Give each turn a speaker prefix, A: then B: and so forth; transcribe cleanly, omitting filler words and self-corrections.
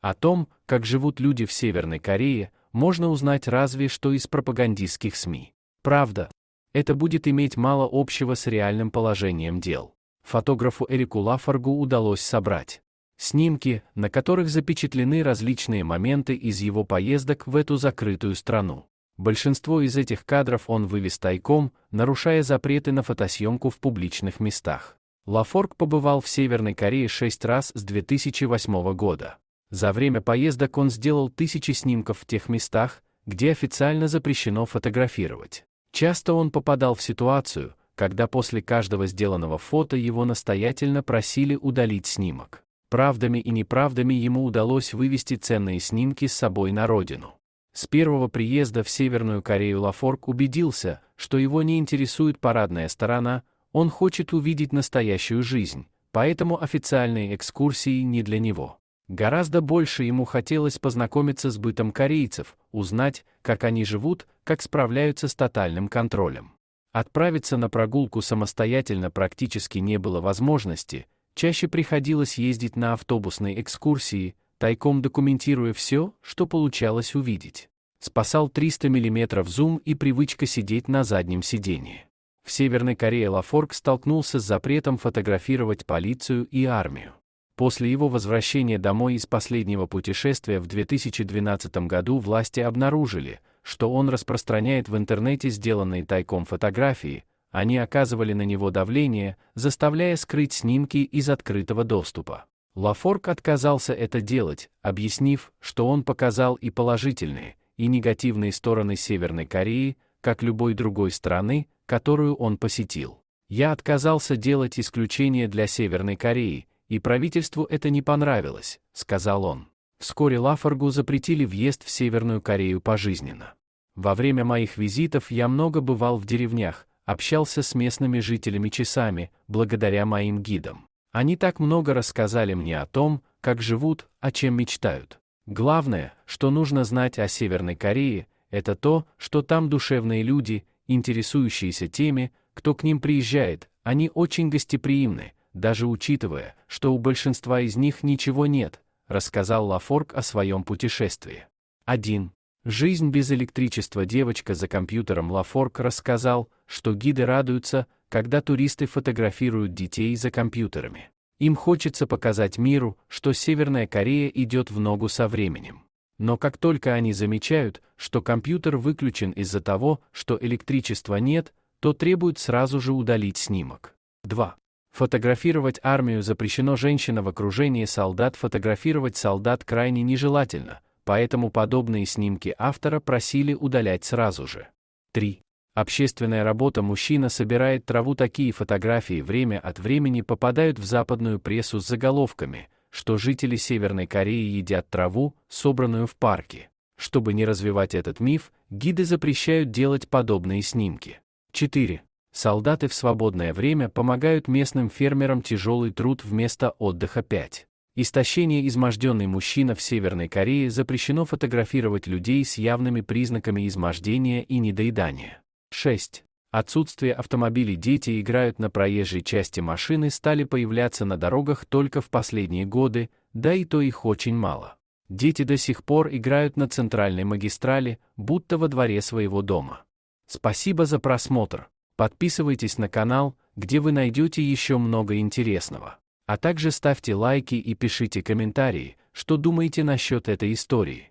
A: О том, как живут люди в Северной Корее, можно узнать разве что из пропагандистских СМИ. Правда, это будет иметь мало общего с реальным положением дел. Фотографу Эрику Лафоргу удалось собрать снимки, на которых запечатлены различные моменты из его поездок в эту закрытую страну. Большинство из этих кадров он вывез тайком, нарушая запреты на фотосъемку в публичных местах. Лафорг побывал в Северной Корее 6 раз с 2008 года. За время поездок он сделал тысячи снимков в тех местах, где официально запрещено фотографировать. Часто он попадал в ситуацию, когда после каждого сделанного фото его настоятельно просили удалить снимок. Правдами и неправдами ему удалось вывести ценные снимки с собой на родину. С первого приезда в Северную Корею Лафорг убедился, что его не интересует парадная сторона, он хочет увидеть настоящую жизнь, поэтому официальные экскурсии не для него. Гораздо больше ему хотелось познакомиться с бытом корейцев, узнать, как они живут, как справляются с тотальным контролем. Отправиться на прогулку самостоятельно практически не было возможности, чаще приходилось ездить на автобусные экскурсии, тайком документируя все, что получалось увидеть. Спасал 300 мм зум и привычка сидеть на заднем сидении. В Северной Корее Лафорг столкнулся с запретом фотографировать полицию и армию. После его возвращения домой из последнего путешествия в 2012 году власти обнаружили, что он распространяет в интернете сделанные тайком фотографии. Они оказывали на него давление, заставляя скрыть снимки из открытого доступа. Лафорг отказался это делать, объяснив, что он показал и положительные, и негативные стороны Северной Кореи, как любой другой страны, которую он посетил. «Я отказался делать исключение для Северной Кореи, и правительству это не понравилось», — сказал он. Вскоре Лафоргу запретили въезд в Северную Корею пожизненно. «Во время моих визитов я много бывал в деревнях, общался с местными жителями часами, благодаря моим гидам. Они так много рассказали мне о том, как живут, о чем мечтают. Главное, что нужно знать о Северной Корее, это то, что там душевные люди, интересующиеся теми, кто к ним приезжает, они очень гостеприимны, даже учитывая, что у большинства из них ничего нет», — рассказал Лафорг о своем путешествии. 1. Жизнь без электричества. Девочка за компьютером. Лафорг рассказал, что гиды радуются, когда туристы фотографируют детей за компьютерами. Им хочется показать миру, что Северная Корея идет в ногу со временем. Но как только они замечают, что компьютер выключен из-за того, что электричества нет, то требуют сразу же удалить снимок. 2. Фотографировать армию запрещено. Женщина в окружении солдат. Фотографировать солдат крайне нежелательно, поэтому подобные снимки автора просили удалять сразу же. 3. Общественная работа. Мужчина собирает траву. Такие фотографии время от времени попадают в западную прессу с заголовками, что жители Северной Кореи едят траву, собранную в парке. Чтобы не развивать этот миф, гиды запрещают делать подобные снимки. 4. Солдаты в свободное время помогают местным фермерам. Тяжелый труд вместо отдыха. 5. Истощение. Изможденный мужчина. В Северной Корее запрещено фотографировать людей с явными признаками измождения и недоедания. 6. Отсутствие автомобилей. Дети играют на проезжей части. Машины стали появляться на дорогах только в последние годы, да и то их очень мало. Дети до сих пор играют на центральной магистрали, будто во дворе своего дома. Спасибо за просмотр. Подписывайтесь на канал, где вы найдете еще много интересного. А также ставьте лайки и пишите комментарии, что думаете насчет этой истории.